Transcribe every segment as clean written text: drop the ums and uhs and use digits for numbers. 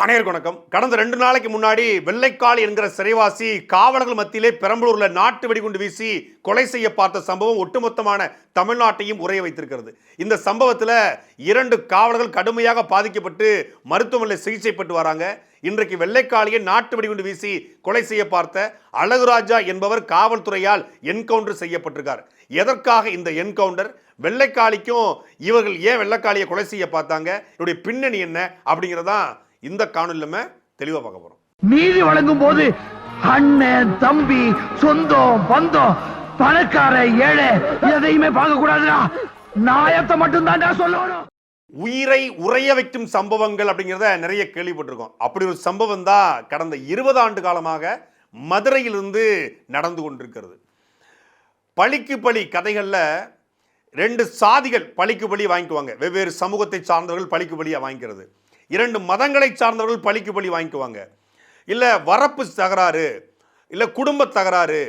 அனைவருக்கும் வணக்கம். கடந்த 2 நாளைக்கு முன்னாடி வெள்ளைக்காளி என்கிற சிறைவாசி காவலர்கள் மத்தியிலே பெரம்பலூர்ல நாட்டு வெடிகுண்டு வீசி கொலை செய்ய பார்த்த சம்பவம் ஒட்டுமொத்தமான தமிழ்நாட்டையும் உறைய வைத்திருக்கிறது. இந்த சம்பவத்தில் 2 காவலர்கள் கடுமையாக பாதிக்கப்பட்டு மருத்துவமனையில் சிகிச்சை பெற்று வராங்க. இன்றைக்கு வெள்ளைக்காளியை நாட்டு வெடிகுண்டு வீசி கொலை செய்ய பார்த்த அழகுராஜா என்பவர் காவல்துறையால் என்கவுண்டர் செய்யப்பட்டிருக்கார். எதற்காக இந்த என்கவுண்டர்? வெள்ளைக்காளிக்கும் இவர்கள் ஏன் வெள்ளைக்காளியை கொலை செய்ய பார்த்தாங்க, இவருடைய பின்னணி என்ன அப்படிங்கிறதான் இந்த காணொலியில தெளிவா பார்க்க போறோம். நீதி வழங்கும் போது அண்ணன், தம்பி, சொந்தம், பந்தம், பணக்கார, ஏழை எதையுமே பார்க்க கூடாதுடா. நியாயத்தை மட்டும் தான் சொல்லணும். உயிரை உறைய வைக்கும் சம்பவங்கள் அப்படிங்கிறத நிறைய கேள்விப்பட்டிருக்கோம். அப்படி ஒரு சம்பவம் தான் கடந்த 20 ஆண்டு காலமாக மதுரையிலிருந்து நடந்து கொண்டிருக்கிறது. பழிக்கு பழி கதைகள்ல 2 சாதிகள் பழிக்கு பழி வாங்கிக்குவாங்க. வெவ்வேறு சமூகத்தை சார்ந்தவர்கள் பழிக்கு பழியா வாங்கிக்கிறது. 2 மதங்களை சார்ந்தவர்கள் பழிக்கு பழி வாங்கிக்குவாங்க. இல்லை வரப்பு தகராறு, இல்லை குடும்ப தகராறு,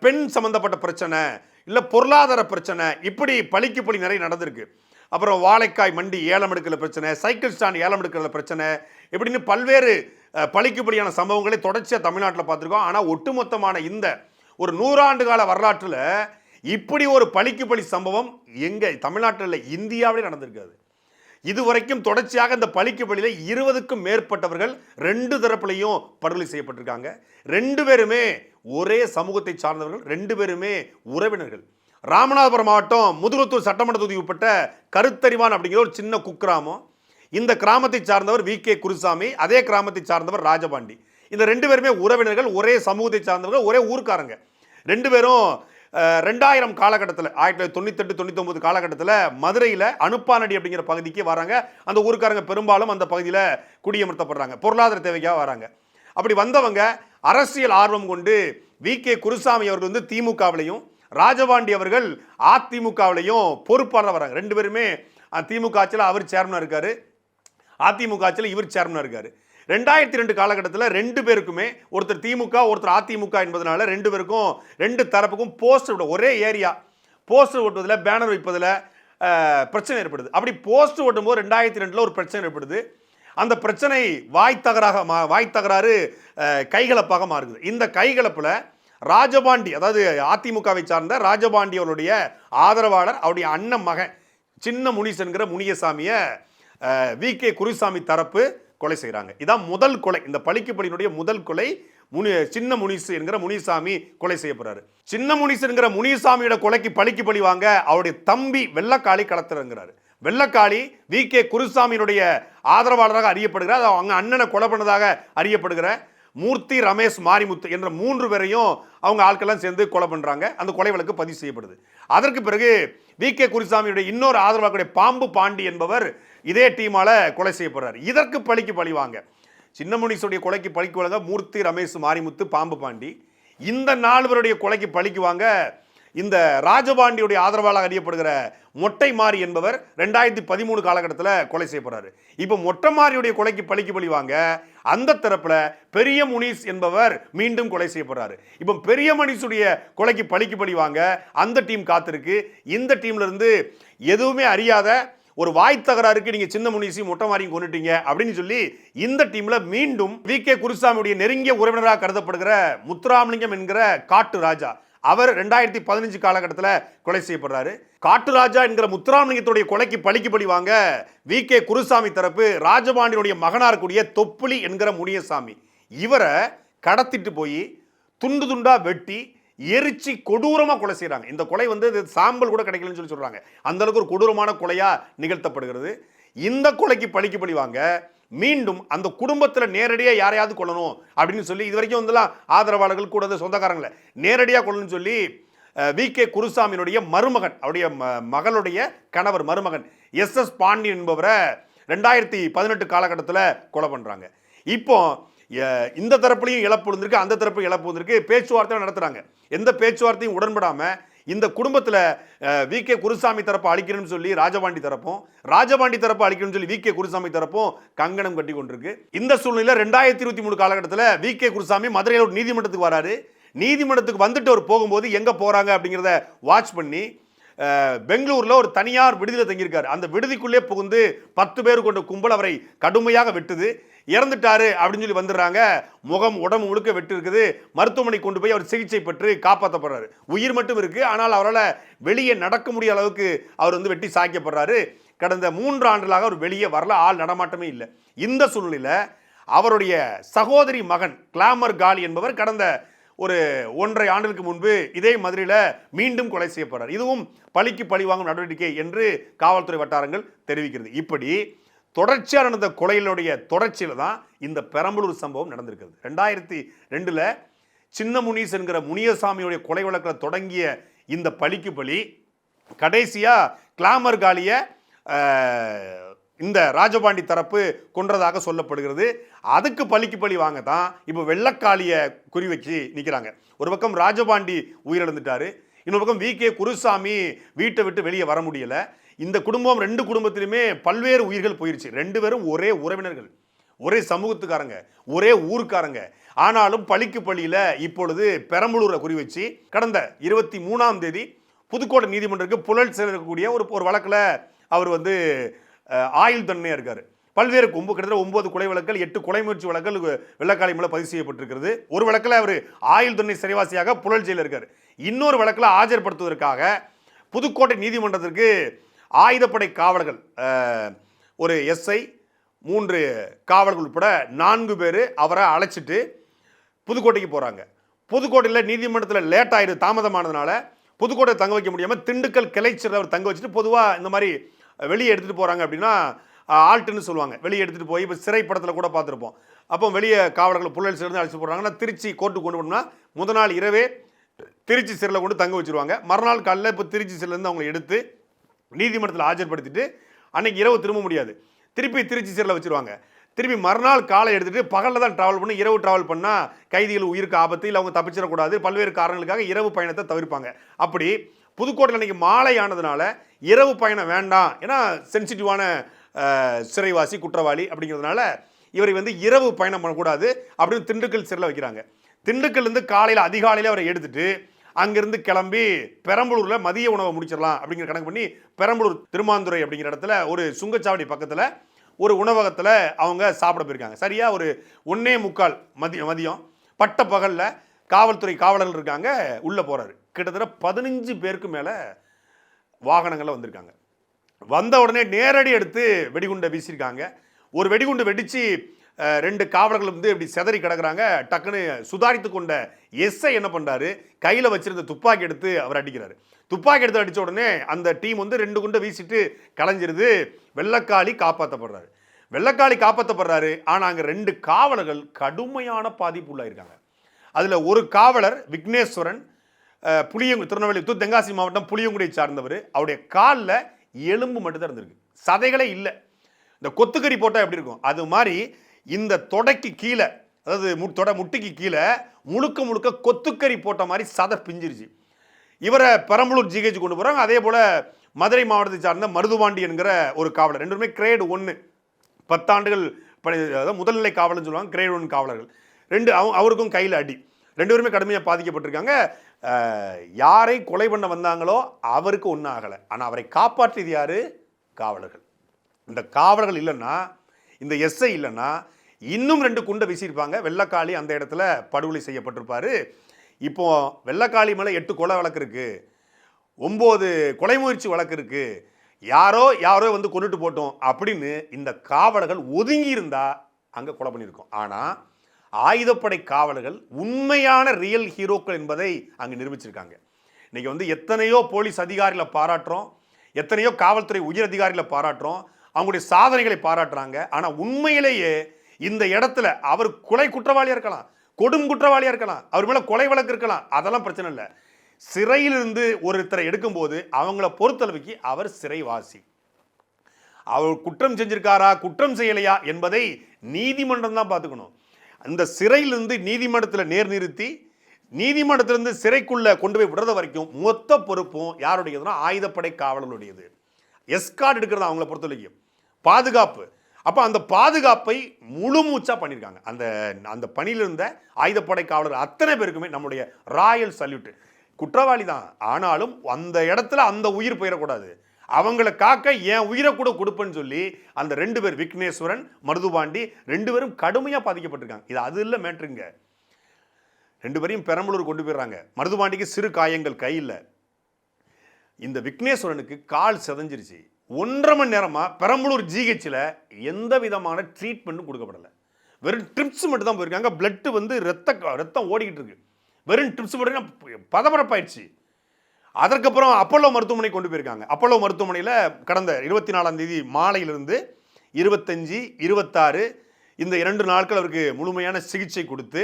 பெண் சம்பந்தப்பட்ட பிரச்சனை, இல்லை பொருளாதார பிரச்சனை, இப்படி பழிக்கு பழி நிறைய நடந்திருக்கு. அப்புறம் வாழைக்காய் மண்டி ஏலம் எடுக்கிற பிரச்சனை, சைக்கிள் ஸ்டாண்ட் ஏலம் எடுக்கிற பிரச்சனை, இப்படின்னு பல்வேறு பழிக்கு பழியான சம்பவங்களை தொடர்ச்சியாக தமிழ்நாட்டில் பார்த்துருக்கோம். ஆனால் ஒட்டுமொத்தமான இந்த ஒரு 100 ஆண்டு கால வரலாற்றில் இப்படி ஒரு பழிக்கு பழி சம்பவம் எங்கே தமிழ்நாட்டில் இல்லை, இந்தியாவிலே நடந்திருக்காது. இதுவரைக்கும் தொடர்ச்சியாக இந்த பழிக்கு பழியில 20க்கும் மேற்பட்டவர்கள் 2 தரப்புலையும் படுகொலை செய்யப்பட்டிருக்காங்க. 2 பேருமே ஒரே சமூகத்தை சார்ந்தவர்கள், 2 பேருமே உறவினர்கள். ராமநாதபுரம் மாவட்டம் முதுகுளத்தூர் சட்டமன்ற தொகுதி உட்பட்ட கருத்தறிவான் அப்படிங்கிற ஒரு சின்ன குக்கிராமம். இந்த கிராமத்தை சார்ந்தவர் வி.கே. குருசாமி, அதே கிராமத்தை சார்ந்தவர் ராஜபாண்டி. இந்த 2 பேருமே உறவினர்கள், ஒரே சமூகத்தை சார்ந்தவர்கள், ஒரே ஊருக்காரங்க. 2 பேரும் 2000 காலகட்டத்தில் 1998-99 காலகட்டத்தில் மதுரையில் அனுப்பானடி அப்படிங்கிற பகுதிக்கு வராங்க. அந்த ஊருக்காரங்க பெரும்பாலும் அந்த பகுதியில் குடியமர்த்தப்படுறாங்க, பொருளாதார தேவைக்காக வராங்க. அப்படி வந்தவங்க அரசியல் ஆர்வம் கொண்டு வி.கே. குருசாமி அவர்கள் வந்து திமுகவிலையும், ராஜபாண்டி அவர்கள் அதிமுகவிலையும் பொறுப்பாளர் வராங்க. 2 பேருமே திமுக ஆட்சியில் அவர் சேர்மனாக இருக்காரு, அதிமுக ஆட்சியில் இவர் சேர்மனாக இருக்காரு. 2002 காலகட்டத்தில் 2 பேருக்குமே, ஒருத்தர் திமுக ஒருத்தர் அதிமுக என்பதனால 2 பேருக்கும் 2 தரப்புக்கும் போஸ்டர் விட, ஒரே ஏரியா போஸ்டர் ஓட்டுவதில், பேனர் வைப்பதில் பிரச்சனை ஏற்படுது. அப்படி போஸ்டர் ஓட்டும் போது 2002 ஒரு பிரச்சனை ஏற்படுது. அந்த பிரச்சனை வாய் தகராறு கைகலப்பாக மாறுது. இந்த கைகலப்பில் ராஜபாண்டி, அதாவது அதிமுகவை சார்ந்த ராஜபாண்டி அவருடைய ஆதரவாளர், அவருடைய அண்ணன் மகன் சின்ன முனிஸ் என்கிற முனியசாமியை வி.கே. குருசாமி தரப்பு கொலை செய்கிறாங்க. இதான் முதல் கொலை. இந்த பழிக்கு பழியினுடைய முதல் கொலை சின்ன முனிஸ் என்கிற முனிசாமி கொலை செய்யப்படுறாரு. சின்ன முனிஸ் என்கிற முனிசாமியோட கொலைக்கு பழிக்கு பழி வாங்க அவருடைய தம்பி வெள்ளைக்காளி களத்திறங்குறாரு. வெள்ளைக்காளி வி.கே. குருசாமியினுடைய ஆதரவாளராக அறியப்படுகிறார். அவங்க அண்ணனை கொலை பண்ணதாக அறியப்படுகிற மூர்த்தி, ரமேஷ், மாரிமுத்து என்ற 3 பேரையும் அவங்க ஆட்கள்லாம் சேர்ந்து கொலை பண்ணுறாங்க. அந்த கொலை வழக்கு பதிவு செய்யப்படுது. அதற்கு பிறகு வி.கே. குருசாமியுடைய இன்னொரு ஆதரவாளருடைய பாம்பு பாண்டி என்பவர் இதே டீமால கொலை செய்யப்படுறாரு. இதற்கு பழிக்கு பழி வாங்க சின்ன முனிசுடைய கொலைக்கு பழிக்கு வழங்க மூர்த்தி, ரமேஷ், மாரிமுத்து, பாம்பு பாண்டி, இந்த 4 பேருடைய கொலைக்கு பழிக்கு வாங்க இந்த ராஜபாண்டியுடைய ஆதரவாளராக அறியப்படுகிற மொட்டை மாறி என்பவர் 2013 காலகட்டத்தில் கொலை செய்யப்படுறாரு. இப்போ மொட்டை மாரியுடைய கொலைக்கு பழிக்கு பழி வாங்க அந்த தரப்புல பெரிய முனிஸ் என்பவர் மீண்டும் கொலை செய்யப்படுறாரு. இப்போ பெரிய முனிசுடைய கொலைக்கு பழிக்கு பழி வாங்க அந்த டீம் காத்திருக்கு. இந்த டீம்ல இருந்து எதுவுமே அறியாத ஒரு வாய் தகராறுக்கு நீங்க சின்ன முனிசி மொட்டை மாரியும் கொண்டுட்டீங்க அப்படின்னு சொல்லி இந்த டீம்ல மீண்டும் வி.கே. குருசாமியுடைய நெருங்கிய உறவினராக கருதப்படுகிற முத்துராமலிங்கம் என்கிற காட்டு ராஜா, அவர் 2015 காலகட்டத்தில் கொலை செய்யப்படுறாரு. காட்டு ராஜா என்கிற முத்துராமலிங்கத்துடைய கொலைக்கு பழிக்கு பழி வாங்க வி.கே. குருசாமி தரப்பு ராஜபாண்டியுடைய மகனாக இருக்கக்கூடிய தொப்புளி என்கிற முனியசாமி, இவரை கடத்திட்டு போய் துண்டு துண்டா வெட்டி எரிச்சு கொடூரமாக கொலை செய்கிறாங்க. இந்த கொலை வந்து சாம்பல் கூட கிடைக்கலன்னு சொல்லி சொல்றாங்க. அந்த அளவுக்கு ஒரு கொடூரமான கொலையா நிகழ்த்தப்படுகிறது. இந்த கொலைக்கு பழிக்கு பழி வாங்க மீண்டும் அந்த குடும்பத்தில் நேரடியாக யாரையாவது கொள்ளணும் அப்படின்னு சொல்லி இதுவரைக்கும் வந்துலாம் ஆதரவாளர்கள் கூட சொந்தக்காரங்களை நேரடியாக கொள்ளணும்னு சொல்லி வி.கே. குருசாமியினுடைய மருமகன், அவருடைய மகளுடைய கணவர் மருமகன் எஸ்.எஸ். பாண்டியன் என்பவரை 2018 காலகட்டத்தில் கொலை பண்ணுறாங்க. இப்போ இந்த தரப்புலையும் இழப்பு வந்திருக்கு, அந்த தரப்பு இழப்பு வந்திருக்கு. பேச்சுவார்த்தை நடத்துகிறாங்க. எந்த பேச்சுவார்த்தையும் உடன்படாமல் இந்த குடும்பத்தில் வி.கே. குருசாமி தரப்பு அழிக்கணும்னு சொல்லி ராஜபாண்டி தரப்பு அழிக்கணும்னு சொல்லி வி.கே. குருசாமி தரப்பும் கங்கணம் கட்டி கொண்டிருக்கு. இந்த சூழ்நிலையில் 2023 காலகட்டத்தில் வி.கே. குருசாமி மதுரையில் ஒரு நீதிமன்றத்துக்கு வராரு. நீதிமன்றத்துக்கு வந்துட்டு அவர் போகும்போது எங்கே போகிறாங்க அப்படிங்கிறத வாட்ச் பண்ணி பெங்களூர்ல ஒரு தனியார் விடுதியில் தங்கியிருக்காரு. அந்த விடுதிக்குள்ளே புகுந்து 10 பேர் கொண்ட கும்பல் அவரை கடுமையாக வெட்டுது. இறந்துட்டாரு அப்படின்னு சொல்லி வந்துடுறாங்க. முகம் உடம்பு முழுக்க வெட்டு இருக்குது. மருத்துவமனை கொண்டு போய் அவர் சிகிச்சை பெற்று காப்பாற்றப்படுறாரு. உயிர் மட்டும் இருக்கு, ஆனால் அவரால் வெளியே நடக்க முடிய அளவுக்கு அவர் வந்து வெட்டி சாய்க்கப்படுறாரு. கடந்த 3 ஆண்டுகளாக அவர் வெளியே வரல, ஆள் நடமாட்டமே இல்லை. இந்த சூழ்நிலையில் அவருடைய சகோதரி மகன் கிளாமர் காலி என்பவர் கடந்த ஒரு 1.5 ஆண்டுகளுக்கு முன்பு இதே மதுரையில் மீண்டும் கொலை செய்யப்படுறார். இதுவும் பழிக்கு பழி வாங்கும் நடவடிக்கை என்று காவல்துறை வட்டாரங்கள் தெரிவிக்கிறது. இப்படி தொடர்ச்சியாக நடந்த கொலைகளுடைய தொடர்ச்சியில் தான் இந்த பெரம்பலூர் சம்பவம் நடந்திருக்கிறது. 2002 சின்ன முனீஸ் என்கிற முனியசாமியுடைய கொலை வழக்கில் தொடங்கிய இந்த பழிக்கு பழி கடைசியாக கிளாமர் காலியை இந்த ராஜபாண்டி தரப்பு கொன்றதாக சொல்லப்படுகிறது. அதுக்கு பழிக்கு பழி வாங்க தான் இப்போ வெள்ளக்காளியை குறி வச்சு நிற்கிறாங்க. ஒரு பக்கம் ராஜபாண்டி உயிரிழந்துட்டாரு, இன்னொரு பக்கம் வி.கே. குருசாமி வீட்டை விட்டு வெளியே வர முடியல. இந்த குடும்பம் 2 குடும்பத்திலுமே பல்வேறு உயிர்கள் போயிருச்சு. 2 பேரும் ஒரே உறவினர்கள், ஒரே சமூகத்துக்காரங்க, ஒரே ஊருக்காரங்க. ஆனாலும் பழிக்கு பழியில இப்பொழுது பெரம்பலூரை குறி வச்சு கடந்த 23ஆம் தேதி புதுக்கோட்டை நீதிமன்றத்துக்கு புழல் செல்லக்கூடிய ஒரு வழக்கில் அவர் வந்து ஆயுள் தண்டனையாக இருக்கார். பல்வேறு கிட்டத்தட்ட 9 கொலை வழக்குகள், 8 கொலை முயற்சி வழக்குகள் வெள்ளக்காளி மேலே பதிவு செய்யப்பட்டிருக்கிறது. ஒரு வழக்கில் அவர் ஆயுள் தண்டனை சிறைவாசியாக புழல் ஜெயிலில் இருக்கார். இன்னொரு வழக்கில் ஆஜர்படுத்துவதற்காக புதுக்கோட்டை நீதிமன்றத்திற்கு ஆயுதப்படை காவலர்கள், ஒரு எஸ்ஐ, 3 காவலர்கள் உட்பட 4 பேர் அவரை அழைச்சிட்டு புதுக்கோட்டைக்கு போகிறாங்க. புதுக்கோட்டையில் நீதிமன்றத்தில் லேட் ஆயிடுது, தாமதமானதுனால புதுக்கோட்டை தங்க வைக்க முடியாமல் திண்டுக்கல் கிளைச்சில் அவர் தங்க வச்சுட்டு பொதுவாக இந்த மாதிரி வெளியே எடுத்துகிட்டு போகிறாங்க அப்படின்னா ஆல்ட்டுன்னு சொல்லுவாங்க. வெளியே எடுத்துகிட்டு போய் இப்போ சிறைப்படத்தில் கூட பார்த்துருப்போம். அப்போ வெளியே காவலர்கள் புழல் சிறந்து அழைச்சிட்டு போகிறாங்கன்னா திருச்சி கோர்ட்டுக்கு கொண்டு போனோம்னா முதல் நாள் இரவே திருச்சி சிறையில் கொண்டு தங்க வச்சுருவாங்க. மறுநாள் காலையில் இப்போ திருச்சி சிறையிலேருந்து அவங்களை எடுத்து நீதிமன்றத்தில் ஆஜர்படுத்திட்டு அன்றைக்கி இரவு திரும்ப முடியாது, திருப்பி திருச்சி சிறையில் வச்சுருவாங்க. திருப்பி மறுநாள் காலை எடுத்துகிட்டு பகலில் தான் ட்ராவல் பண்ணி இரவு ட்ராவல் பண்ணால் கைதிகள் உயிருக்கு ஆபத்து, இல்லை அவங்க தப்பிச்சிடக்கூடாது, பல்வேறு காரணங்களுக்காக இரவு பயணத்தை தவிர்ப்பாங்க. அப்படி புதுக்கோட்டையில் அன்றைக்கி மாலை ஆனதுனால இரவு பயணம் வேண்டாம், ஏன்னா சென்சிட்டிவான சிறைவாசி குற்றவாளி அப்படிங்கிறதுனால இவரை வந்து இரவு பயணம் பண்ணக்கூடாது அப்படின்னு திண்டுக்கல் சிறையில் வைக்கிறாங்க. திண்டுக்கல்லேருந்து காலையில் அதிகாலையில் அவரை எடுத்துகிட்டு அங்கேருந்து கிளம்பி பெரம்பலூரில் மதிய உணவை முடிச்சிடலாம் அப்படிங்கிற கணக்கு பண்ணி பெரம்பலூர் திருமாந்துறை அப்படிங்கிற இடத்துல ஒரு சுங்கச்சாவடி பக்கத்தில் ஒரு உணவகத்தில் அவங்க சாப்பிட போயிருக்காங்க. சரியாக ஒரு 1:45 மதியம் பட்ட பகலில் காவல்துறை காவலர்கள் இருக்காங்க, உள்ளே போகிறாரு. கிட்டத்தட்ட 15 பேருக்கு மேலே வாகனங்களில் வந்திருக்காங்க. வந்த உடனே நேரடி எடுத்து வெடிகுண்டை வீசியிருக்காங்க. ஒரு வெடிகுண்டு வெடித்து 2 காவலர்கள் வந்து இப்படி செதறி கிடக்குறாங்க. டக்குன்னு சுதாரித்து கொண்ட எஸ்ஐ என்ன பண்ணுறாரு, கையில் வச்சிருந்த துப்பாக்கி எடுத்து அவர் அடிக்கிறாரு. துப்பாக்கி எடுத்து அடித்த உடனே அந்த டீம் வந்து 2 குண்டை வீசிட்டு கலைஞ்சிருது. வெள்ளக்காளி காப்பாற்றப்படுறாரு. வெள்ளக்காளி காப்பாற்றப்படுறாரு. ஆனால் அங்கே 2 காவலர்கள் கடுமையான பாதிப்பு உள்ளாயிருக்காங்க. அதில் ஒரு காவலர் விக்னேஸ்வரன், திருநெல்வேலி தென்காசி மாவட்டம் புளியங்குடியை சார்ந்தவர். அவருடைய காலில் எலும்பு மட்டும்தான் இருந்திருக்கு, சதைகளே இல்லை. இந்த கொத்துக்கறி போட்டால் எப்படி இருக்கும் அது மாதிரி இந்த தொடைக்கு கீழே, அதாவது முட்டிக்கு கீழே முழுக்க முழுக்க கொத்துக்கறி போட்ட மாதிரி சதை பிஞ்சிருச்சு. இவரை பெரம்பலூர் ஜிஹெச் கொண்டு போகிறாங்க. அதே போல் மதுரை மாவட்டத்தை சார்ந்த மருதுபாண்டி என்கிற ஒரு காவலர், 2 பேருமே கிரேடு 1 10 ஆண்டுகள் அதாவது முதல்நிலை காவலர்னு சொல்லுவாங்க, கிரேடு 1 காவலர்கள். அவருக்கும் கையில் அடி. 2 பேருமே கடுமையாக பாதிக்கப்பட்டிருக்காங்க. யாரை கொலை பண்ண வந்தாங்களோ அவருக்கு ஒன்றும் ஆகலை, ஆனால் அவரை காப்பாற்றியது யாரு? காவலர்கள். இந்த காவலர்கள் இல்லைன்னா, இந்த எஸ்ஐ இல்லைன்னா இன்னும் 2 குண்டை வீசியிருப்பாங்க. வெள்ளக்காளி அந்த இடத்துல படுகொலை செய்யப்பட்டிருப்பாரு. இப்போ வெள்ளக்காளி மேலே 8 கொலை வழக்கு இருக்கு, 9 கொலை முயற்சி வழக்கு இருக்கு. யாரோ வந்து கொண்டுட்டு போட்டோம் அப்படின்னு இந்த காவலர்கள் ஒதுங்கி இருந்தா அங்கே கொலை பண்ணியிருக்கோம். ஆனால் ஆயுதப்படை காவலர்கள் உண்மையான ரியல் ஹீரோக்கள் என்பதை அங்கே நிரூபிச்சிருக்காங்க. இன்னைக்கு வந்து எத்தனையோ போலீஸ் அதிகாரிகளை பாராட்டுறோம், எத்தனையோ காவல்துறை உயர் அதிகாரிகளை பாராட்டுறோம், அவங்களுடைய சாதனைகளை பாராட்டுறாங்க. ஆனால் உண்மையிலேயே இந்த இடத்துல அவர் கொலை குற்றவாளியாக இருக்கலாம், கொடும் குற்றவாளியாக இருக்கலாம், அவர் மேலே கொலை வழக்கு இருக்கலாம், அதெல்லாம் பிரச்சனை இல்லை. சிறையிலிருந்து ஒருத்தரை எடுக்கும்போது அவங்கள பொறுத்தளவுக்கு அவர் சிறைவாசி. அவர் குற்றம் செஞ்சிருக்காரா குற்றம் செய்யலையா என்பதை நீதிமன்றம் தான் பார்த்துக்கணும். அந்த சிறையிலிருந்து நீதிமன்றத்தில் நிறுத்தி நீதிமன்றத்திலிருந்து சிறைக்குள்ள கொண்டு போய் விடுறது வரைக்கும் மொத்த பொறுப்பும் யாருடையதுன்னா ஆயுதப்படை காவலர்களுடையது. எஸ்கார்ட் எடுக்கிறது அவங்கள பொறுத்தவரைக்கும் பாதுகாப்பு. அப்போ அந்த பாதுகாப்பை முழு மூச்சா பண்ணியிருக்காங்க. அந்த பணியில் இருந்த ஆயுதப்படை காவலர் அத்தனை பேருக்குமே நம்முடைய ராயல் சல்யூட். குற்றவாளி தான். ஆனாலும் அந்த இடத்துல அந்த உயிர் போயிடக்கூடாது, அவங்களை காக்க என் உயிரை கூட கொடுப்பேன்னு சொல்லி அந்த 2 பேர் விக்னேஸ்வரன், மருதுபாண்டி 2 பேரும் கடுமையாக பாதிக்கப்பட்டிருக்காங்க. இது அது இல்லை மேட்ருங்க. 2 பேரையும் பெரம்பலூர் கொண்டு போயிடுறாங்க. மருதுபாண்டிக்கு சிறு காயங்கள் கையில், இந்த விக்னேஸ்வரனுக்கு கால் செதஞ்சிருச்சு. 1.5 மணி நேரமாக பெரம்பலூர் ஜிஹெச்சில் எந்த விதமான ட்ரீட்மெண்ட்டும் கொடுக்கப்படலை. வெறும் ட்ரிப்ஸ் மட்டும் தான் போயிருக்காங்க. பிளட்டு வந்து ரத்தம் ஓடிக்கிட்டு இருக்கு. வெறும் ட்ரிப்ஸ் மட்டும் பதபரப்பாயிடுச்சு. அதற்கப்புறம் அப்பல்லோ மருத்துவமனை கொண்டு போயிருக்காங்க. அப்பல்லோ மருத்துவமனையில் கடந்த 24ஆம் தேதி மாலையிலிருந்து 25, 26 இந்த 2 நாட்கள் அவருக்கு முழுமையான சிகிச்சை கொடுத்து,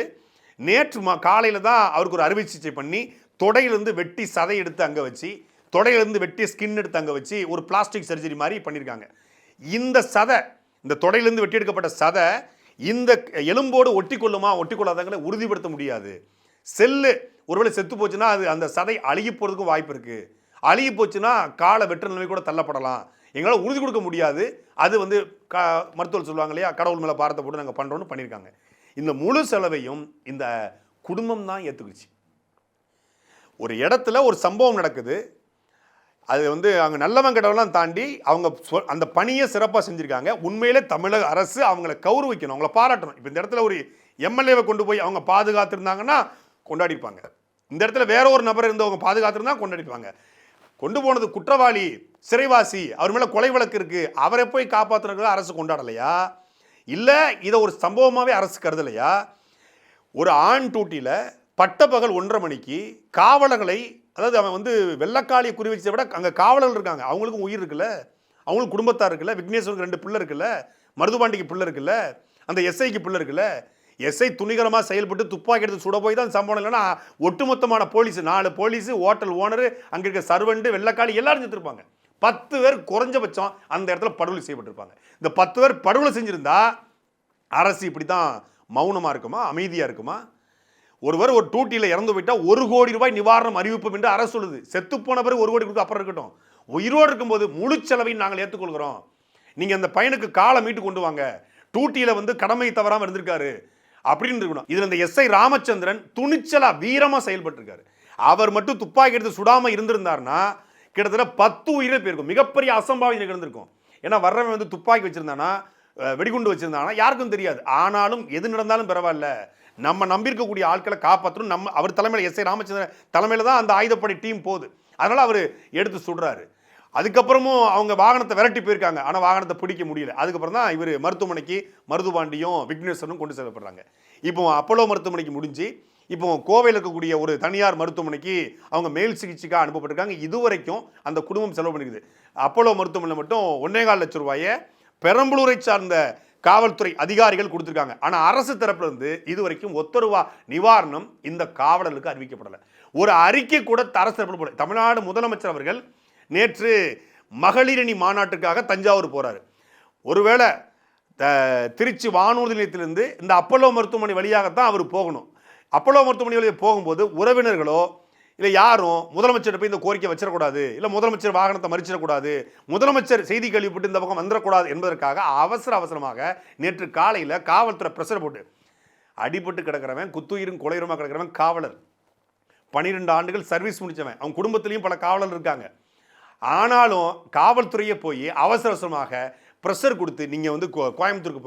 நேற்று காலையில் தான் அவருக்கு ஒரு அறுவை சிகிச்சை பண்ணி தொடையிலிருந்து வெட்டி சதை எடுத்து அங்கே வச்சு, தொடையிலிருந்து வெட்டி ஸ்கின் எடுத்து அங்கே வச்சு ஒரு பிளாஸ்டிக் சர்ஜரி மாதிரி பண்ணியிருக்காங்க. இந்த சதை, இந்த தொடையிலிருந்து வெட்டி எடுக்கப்பட்ட சதை இந்த எலும்போடு ஒட்டி கொள்ளுமா ஒட்டி கொள்ளாதங்களை உறுதிப்படுத்த முடியாது. செல்லு ஒருவேளை செத்து போச்சுன்னா அது அந்த சதை அழுகி போகிறதுக்கும் வாய்ப்பு இருக்குது. அழுகி போச்சுன்னா காலை வெற்ற நிலைமை கூட தள்ளப்படலாம். எங்களால் உறுதி கொடுக்க முடியாது. அது வந்து மருத்துவர் சொல்லுவாங்க இல்லையா, கடவுள் மேலே பாரத்தை போட்டு நாங்கள் பண்ணுறோன்னு பண்ணியிருக்காங்க. இந்த முழு செலவையும் இந்த குடும்பம் தான் ஏற்றுக்குச்சு. ஒரு இடத்துல ஒரு சம்பவம் நடக்குது, அது வந்து அங்கே நல்லவன் கடவுள்லாம் தாண்டி அவங்க அந்த பணியை சிறப்பாக செஞ்சுருக்காங்க. உண்மையிலே தமிழக அரசு அவங்கள கௌரவிக்கணும், அவங்கள பாராட்டணும். இப்போ இந்த இடத்துல ஒரு எம்எல்ஏவை கொண்டு போய் அவங்க பாதுகாத்துருந்தாங்கன்னா கொண்டாடிப்பாங்க. இந்த இடத்துல வேற ஒரு நபர் இருந்தவங்க பாதுகாத்துருந்தா கொண்டாடிப்பாங்க. கொண்டு போனது குற்றவாளி, சிறைவாசி, அவர் மேலே கொலை வழக்கு இருக்கு, அவரை போய் காப்பாற்றுறதுக்கு அரசு கொண்டாடலையா? இல்லை இதை ஒரு சம்பவமாகவே அரசு கருதலையா? ஒரு ஆண் டூட்டியில் பட்டப்பகல் 1:30 மணிக்கு காவலர்களை, அதாவது அவன் வந்து வெள்ளக்காளியை குறி வச்சதை விட அங்கே காவலர்கள் இருக்காங்க, அவங்களுக்கும் உயிர் இருக்குல்ல, அவங்களுக்கு குடும்பத்தார் இருக்குல்ல, விக்னேஸ்வருக்கு 2 பிள்ளை இருக்குல்ல, மருதுபாண்டிக்கு பிள்ளை இருக்குல்ல, அந்த எஸ்ஐக்கு பிள்ளை இருக்குல்ல. எஸ்ஐ துணிகரமாக செயல்பட்டு துப்பாக்கி எடுத்து சுட போய் தான் சம்பவம். இல்லைன்னா ஒட்டுமொத்தமான போலீஸ், 4 போலீஸ், ஹோட்டல் ஓனரு, அங்கே இருக்க சர்வெண்ட், வெள்ளக்காளி எல்லாரும் செத்துருப்பாங்க. 10 பேர் குறைஞ்சபட்சம் அந்த இடத்துல படுகொலை செய்யப்பட்டிருப்பாங்க. இந்த 10 பேர் படுகொலை செஞ்சிருந்தா அரசு இப்படி தான் மௌனமாக இருக்குமா, அமைதியாக இருக்குமா? ஒருவர் ஒரு டூட்டியில் இறந்து போயிட்டால் 1 கோடி ரூபாய் நிவாரணம் அறிவிப்போம் என்று அரசு சொல்லுது. செத்துப்போன பிறகு 1 கோடி கொடுத்து அப்புறம் இருக்கட்டும், உயிரோடு இருக்கும்போது முழு செலவையும் நாங்கள் ஏற்றுக்கொள்கிறோம். நீங்கள் அந்த பையனுக்கு காலை மீட்டு கொண்டு வாங்க, டூட்டியில் வந்து கடமை தவறாமல் இருந்திருக்காரு அப்படின்னு இருக்கணும். இதில் இந்த எஸ்ஐ ராமச்சந்திரன் துணிச்சலா வீரமாக செயல்பட்டிருக்காரு. அவர் மட்டும் துப்பாக்கி எடுத்து சுடாமல் இருந்திருந்தார்னா கிட்டத்தட்ட 10 உயிரே போயிருக்கும். மிகப்பெரிய அசம்பாவிதம் நடந்திருக்கும். ஏன்னா வர்றவன் வந்து துப்பாக்கி வச்சிருந்தானா, வெடிகுண்டு வச்சிருந்தானா யாருக்கும் தெரியாது. ஆனாலும் எது நடந்தாலும் பரவாயில்ல, நம்ம நம்பியிருக்கக்கூடிய ஆட்களை காப்பாற்றணும். நம்ம அவர் தலைமையில், எஸ்ஐ ராமச்சந்திரன் தலைமையில் தான் அந்த ஆயுதப்படை டீம் போகுது. அதனால் அவர் எடுத்து சுடுறாரு. அதுக்கப்புறமும் அவங்க வாகனத்தை விரட்டி போயிருக்காங்க, ஆனால் வாகனத்தை பிடிக்க முடியல. அதுக்கப்புறம் தான் இவர் மருத்துவமனைக்கு மருதுபாண்டியும் விக்னேஸ்வரனும் கொண்டு செல்லப்படுறாங்க. இப்போ அப்போலோ மருத்துவமனைக்கு முடிஞ்சு இப்போ கோவையில் இருக்கக்கூடிய ஒரு தனியார் மருத்துவமனைக்கு அவங்க மேல் சிகிச்சைக்காக அனுப்பப்பட்டிருக்காங்க. இதுவரைக்கும் அந்த குடும்பம் செலவு பண்ணிக்குது. அப்போலோ மருத்துவமனையில் மட்டும் 1.25 லட்சம் ரூபாயை பெரம்பலூரை சார்ந்த காவல்துறை அதிகாரிகள் கொடுத்துருக்காங்க. ஆனால் அரசு தரப்புல இருந்து இதுவரைக்கும் 1 ரூபா நிவாரணம் இந்த காவலர்களுக்கு அறிவிக்கப்படலை. ஒரு அறிக்கை கூட அரசு தரப்புல போடல. தமிழ்நாடு முதலமைச்சர் அவர்கள் நேற்று மகளிரணி மாநாட்டுக்காக தஞ்சாவூர் போறாரு. ஒருவேளை திருச்சி வானூர்தி நிலையத்திலிருந்து இந்த அப்போலோ மருத்துவமனை வழியாகத்தான் அவர் போகணும். அப்போலோ மருத்துவமனை வழியாக போகும்போது உறவினர்களோ இல்லை யாரும் முதலமைச்சர் போய் இந்த கோரிக்கை வச்சிடக்கூடாது, இல்லை முதலமைச்சர் வாகனத்தை மறிச்சிடக்கூடாது, முதலமைச்சர் செய்தி கேள்விப்பட்டு இந்த பக்கம் வந்துடக்கூடாது என்பதற்காக அவசரமாக நேற்று காலையில் காவல்துறை பிரஷர் போட்டு அடிபட்டு கிடக்கிறவன், குத்துயிரும் கொலையுரமாக கிடக்கிறவன் காவலர், 12 ஆண்டுகள் சர்வீஸ் முடித்தவன், அவன் குடும்பத்திலையும் பல காவலர் இருக்காங்க. ஆனாலும் காவல்துறையை போய் அவசரமாக ப்ரெஷர் கொடுத்து நீங்கள் வந்து கோயம்புத்தூருக்கு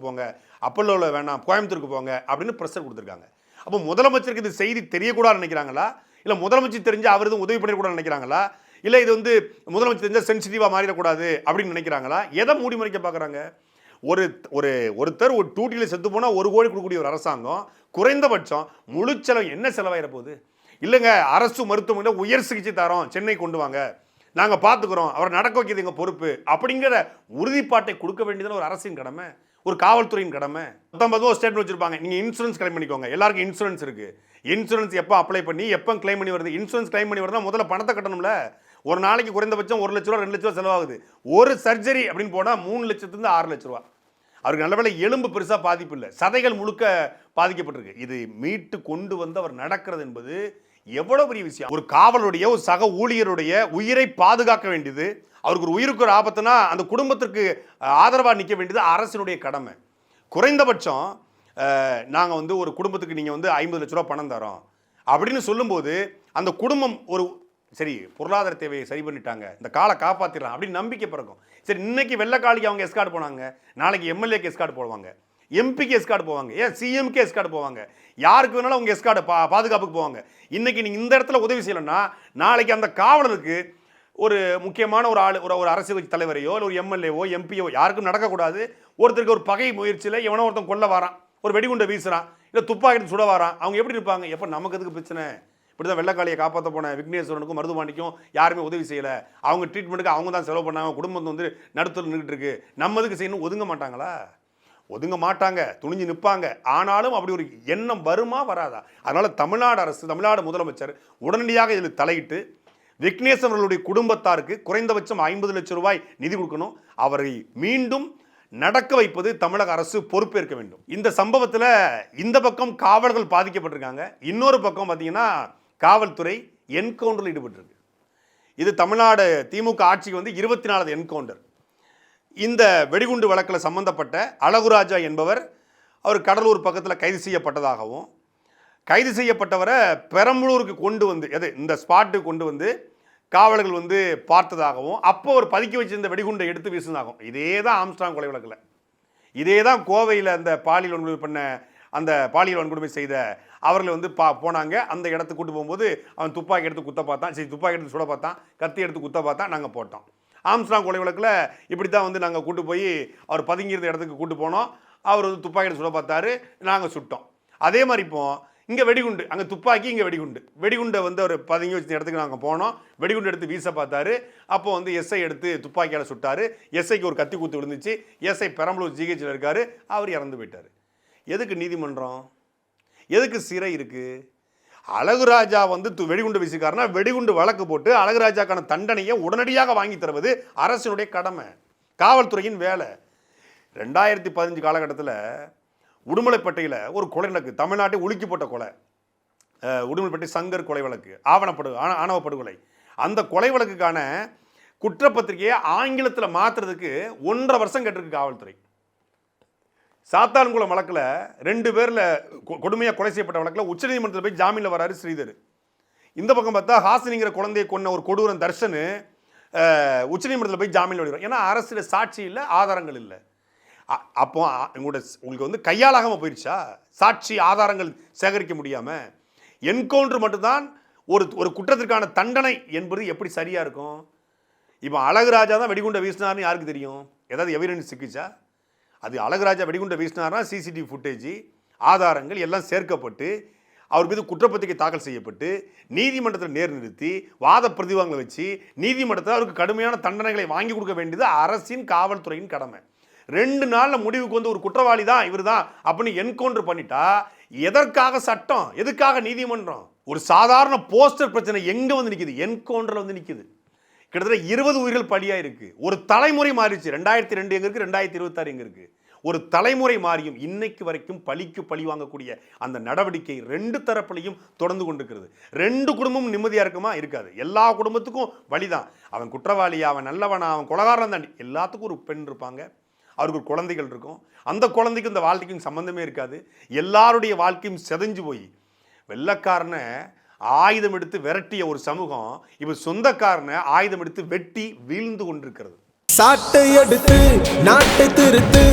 போங்க, அப்பல்லோவில் வேணாம் கோயம்புத்தூருக்கு போங்க அப்படின்னு ப்ரெஷர் கொடுத்துருக்காங்க. அப்போ முதலமைச்சருக்கு இது செய்தி தெரியக்கூடாதுன்னு நினைக்கிறாங்களா, இல்லை முதலமைச்சர் தெரிஞ்சு அவர் எதுவும் உதவி பண்ணிடக்கூடாதுன்னு நினைக்கிறாங்களா, இல்லை இது வந்து முதலமைச்சர் தெரிஞ்சால் சென்சிட்டிவாக மாறிடக்கூடாது அப்படின்னு நினைக்கிறாங்களா? எதை மூடி மறைக்க பார்க்குறாங்க? ஒருத்தர் ஒரு டூட்டியில் செத்து போனால் 1 கோடி கொடுக்கக்கூடிய ஒரு அரசாங்கம் குறைந்தபட்சம் முழு செலவு என்ன செலவாயிட போகுது? இல்லைங்க அரசு மருத்துவமனையில் உயர் சிகிச்சை தரோம், சென்னை கொண்டு வாங்க, நாங்கள் பார்த்துக்குறோம், அவரை நடக்க வைக்கிறது எங்கள் பொறுப்பு அப்படிங்கிற உறுதிப்பாட்டை கொடுக்க வேண்டியதுன்னு ஒரு அரசின் கடமை, ஒரு காவல்துறையின் கடமை. 19 ஸ்டேட்மெண்ட் வச்சிருப்பாங்க, நீங்கள் இன்சூரன்ஸ் கிளைம் பண்ணிக்கோங்க, எல்லாருக்கும் இன்சூரன்ஸ் இருக்குது. இன்சூரன்ஸ் எப்போ அப்ளை பண்ணி எப்போ கிளைம் பண்ணி வருது? இன்சூரன்ஸ் கிளைம் பண்ணி வருதுன்னா முதல்ல பணத்தை கட்டணும்ல. ஒரு நாளைக்கு குறைந்தபட்சம் 1 லட்ச ரூபா 2 லட்ச ரூபா செலவாகுது. ஒரு சர்ஜரி அப்படின்னு போனால் 3 லட்சத்துலேருந்து 6 லட்ச ரூபா. அவருக்கு நல்ல வேளை எலும்பு பெருசாக பாதிப்பு இல்லை, சதைகள் முழுக்க பாதிக்கப்பட்டிருக்கு. இது மீட்டு கொண்டு வந்து அவர் நடக்கிறது என்பது எவ்வளவு பெரிய விஷயம். ஒரு காவலுடைய, ஒரு சக ஊழியருடைய உயிரை பாதுகாக்க வேண்டியது, அவருக்கு ஒரு உயிருக்கு ஒரு ஆபத்துனா அந்த குடும்பத்திற்கு ஆதரவாக நிற்க வேண்டியது அரசினுடைய கடமை. குறைந்தபட்சம் நாங்கள் வந்து ஒரு குடும்பத்துக்கு நீங்கள் வந்து 50 லட்ச ரூபா பணம் தரோம் அப்படின்னு சொல்லும்போது அந்த குடும்பம் ஒரு சரி பொருளாதார தேவையை சரி பண்ணிட்டாங்க, இந்த காலை காப்பாற்றிடலாம் அப்படின்னு நம்பிக்கை பிறக்கும். சரி இன்னைக்கு வெள்ளக்காளிக்கு அவங்க எஸ்கார்டு போனாங்க, நாளைக்கு எம்எல்ஏக்கு எஸ்கார்டு போவாங்க, எம்பிக்கு எஸ்கார்டு போவாங்க, ஏன் சிஎம்கே எஸ்கார்டு போவாங்க, யாருக்கு வேணாலும் அவங்க எஸ்கார்டு பாதுகாப்புக்கு போவாங்க. இன்னைக்கு நீங்கள் இந்த இடத்துல உதவி செய்யலைன்னா நாளைக்கு அந்த காவலருக்கு ஒரு முக்கியமான ஒரு ஆள் ஒரு அரசியல் கட்சி தலைவரையோ இல்லை ஒரு எம்எல்ஏவோ எம்பியோ யாருக்கும் நடக்கக்கூடாது. ஒருத்தருக்கு ஒரு பகை முயற்சியில் எவனோ ஒருத்தன் கொல்ல வரான், ஒரு வெடிகுண்டை வீசுறான், இல்லை துப்பாக்கி சுட வரான், அவங்க எப்படி இருப்பாங்க? எப்போ நமக்கு எதுக்கு பிரச்சனை? இப்படி தான் வெள்ளக்காளியை காப்பாற்ற போன விக்னேஸ்வரனுக்கும் மருதுபாண்டிக்கும் யாருமே உதவி செய்யலை, அவங்க ட்ரீட்மெண்ட்டுக்கு அவங்க தான் செலவு பண்ணாங்க, குடும்பத்தை வந்து நடுத்தல் நின்றுட்டு இருக்கு, நம்ம எதுக்கு செய்யணும்? ஒதுங்க மாட்டாங்களா? ஒதுங்க மாட்டாங்க, துணிஞ்சு நிற்பாங்க. ஆனாலும் அப்படி ஒரு எண்ணம் வருமா வராதா? அதனால் தமிழ்நாடு அரசு, தமிழ்நாடு முதலமைச்சர் உடனடியாக இதில் தலையிட்டு விக்னேஸ்வரர்களுடைய குடும்பத்தாருக்கு குறைந்தபட்சம் 50 லட்சம் ரூபாய் நிதி கொடுக்கணும். அவரை மீண்டும் நடக்க வைப்பது தமிழக அரசு பொறுப்பேற்க வேண்டும். இந்த சம்பவத்தில் இந்த பக்கம் காவலர்கள் பாதிக்கப்பட்டிருக்காங்க, இன்னொரு பக்கம் பார்த்தீங்கன்னா காவல்துறை என்கவுண்டரில் ஈடுபட்டிருக்கு. இது தமிழ்நாடு திமுக ஆட்சிக்கு வந்து 24வது என்கவுண்டர். இந்த வெடிகுண்டு வழக்கில் சம்பந்தப்பட்ட அழகுராஜா என்பவர் அவர் கடலூர் பக்கத்தில் கைது செய்யப்பட்டதாகவும், கைது செய்யப்பட்டவரை பெரம்பலூருக்கு கொண்டு வந்து இந்த ஸ்பாட்டுக்கு கொண்டு வந்து காவலர்கள் வந்து பார்த்ததாகவும், அப்போ ஒரு பதுக்கி வச்சிருந்த வெடிகுண்டை எடுத்து வீசினதாகவும். இதே தான் ஆம்ஸ்ட்ராங் கொலை வழக்கில், இதே தான் கோவையில் அந்த பாலியல் வன்கொடுமை பண்ண அந்த பாலியல் வன்கொடுமை செய்த அவர்களை வந்து போனாங்க. அந்த இடத்துக்கு கூட்டு போகும்போது அவன் துப்பாக்கி எடுத்து குத்த பார்த்தான், சரி துப்பாக்கி எடுத்து சுட பார்த்தான், கத்தி எடுத்து குத்த பார்த்தான், நாங்கள் போட்டோம். ஆம்ஸ்ட்ராங் கொலை வழக்கில் இப்படி தான் வந்து நாங்கள் கூட்டு போய் அவர் பதுங்கியிருந்த இடத்துக்கு கூட்டு போனோம், அவர் வந்து துப்பாக்கி எடுத்து சுட பார்த்தாரு, நாங்கள் சுட்டோம். அதே மாதிரி இப்போ இங்கே வெடிகுண்டு, அங்கே துப்பாக்கி, இங்கே வெடிகுண்டை வந்து அவர் பதுங்கி வச்ச இடத்துக்கு நாங்கள் போனோம், வெடிகுண்டு எடுத்து வீச பார்த்தாரு, அப்போ வந்து எஸ்ஐ எடுத்து துப்பாக்கியால் சுட்டார், எஸ்ஐக்கு ஒரு கத்தி குத்து விழுந்துச்சு, எஸ்ஐ பெரம்பலூர் ஜிஹெச்சில் இருக்கார், அவர் இறந்து போயிட்டார். எதுக்கு நீதிமன்றம்? எதுக்கு சிறை இருக்குது? அழகுராஜா வந்து வெடிகுண்டு வீசிக்காருன்னா வெடிகுண்டு வழக்கு போட்டு அழகுராஜாக்கான தண்டனையை உடனடியாக வாங்கி தருவது அரசினுடைய கடமை, காவல்துறையின் வேலை. 2015 காலகட்டத்தில் உடுமலைப்பேட்டையில் ஒரு கொலை நடக்கு, தமிழ்நாட்டை உலுக்கி போட்ட கொலை, உடுமலைப்பேட்டை சங்கர் கொலை வழக்கு, ஆணவ படுகொலை. அந்த கொலை வழக்குக்கான குற்றப்பத்திரிகையை ஆங்கிலத்தில் மாற்றுறதுக்கு 1.5 வருஷம் கேட்டிருக்கு காவல்துறை. சாத்தான்குளம் வழக்கில் 2 பேரில் கொடுமையாக கொலை செய்யப்பட்ட வழக்கில் உச்சநீதிமன்றத்தில் போய் ஜாமீனில் வராரு ஸ்ரீதர். இந்த பக்கம் பார்த்தா ஹாசினிங்கிற குழந்தையை கொன்ன ஒரு கொடூரன் தர்ஷனு உச்சநீதிமன்றத்தில் போய் ஜாமீனில் வருகிறார். ஏன்னா அரசியல் சாட்சி இல்லை, ஆதாரங்கள் இல்லை. அப்போ உங்களுக்கு வந்து கையாளாகாமல் போயிடுச்சா? சாட்சி ஆதாரங்கள் சேகரிக்க முடியாமல் என்கவுண்டர் மட்டும்தான் ஒரு குற்றத்திற்கான தண்டனை என்பது எப்படி சரியாக இருக்கும்? இப்போ அழகுராஜா தான் வெடிகுண்டை வீசினார்னு யாருக்கு தெரியும்? ஏதாவது எவிடன்ஸ் சிக்கிச்சா? அது அழகுராஜா வெடிகுண்டை வீசினார்னா சிசிடிவி ஃபுட்டேஜ் ஆதாரங்கள் எல்லாம் சேர்க்கப்பட்டு அவர் மீது குற்றப்பத்திரிகை தாக்கல் செய்யப்பட்டு நீதிமன்றத்தில் நேர் நிறுத்தி வாத பிரதிவாதங்களை வச்சு நீதிமன்றத்தில் அவருக்கு கடுமையான தண்டனைகளை வாங்கி கொடுக்க வேண்டியது அரசின் காவல்துறையின் கடமை. 2 நாளில் முடிவுக்கு வந்து ஒரு குற்றவாளி தான் இவர் தான் அப்படின்னு என்கவுண்டர் பண்ணிட்டா எதற்காக சட்டம், எதுக்காக நீதிமன்றம்? ஒரு சாதாரண போஸ்டர் பிரச்சனை எங்கே வந்து நிற்குது? என்கவுண்டரில் வந்து நிற்குது. கிட்டத்தட்ட 20 உயிர்கள் பலியாக இருக்குது. ஒரு தலைமுறை மாறிச்சு. 2002 எங்கே இருக்குது, 2026 எங்கே இருக்குது? ஒரு தலைமுறை மாறியும் இன்னைக்கு வரைக்கும் பழிக்கு பழி வாங்கக்கூடிய அந்த நடவடிக்கை 2 தரப்புலையும் தொடர்ந்து கொண்டிருக்கிறது. 2 குடும்பமும் நிம்மதியாக இருக்குமா? இருக்காது. எல்லா குடும்பத்துக்கும் வழிதான். அவன் குற்றவாளியா, அவன் நல்லவனா, அவன் கொலகாரன் தாண்டி எல்லாத்துக்கும் ஒரு பெண் இருப்பாங்க, அவருக்கு ஒரு குழந்தைகள் இருக்கும். அந்த குழந்தைக்கும் இந்த வாழ்க்கைக்கும் சம்பந்தமே இருக்காது. எல்லாருடைய வாழ்க்கையும் செதஞ்சு போய் வெள்ளக்காரனை ஆயுதம் எடுத்து விரட்டிய ஒரு சமூகம் இப்போ சொந்தக்காரனை ஆயுதம் எடுத்து வெட்டி வீழ்ந்து கொண்டிருக்கிறது. சாட்டை எடுத்து நாட்டை திருத்து,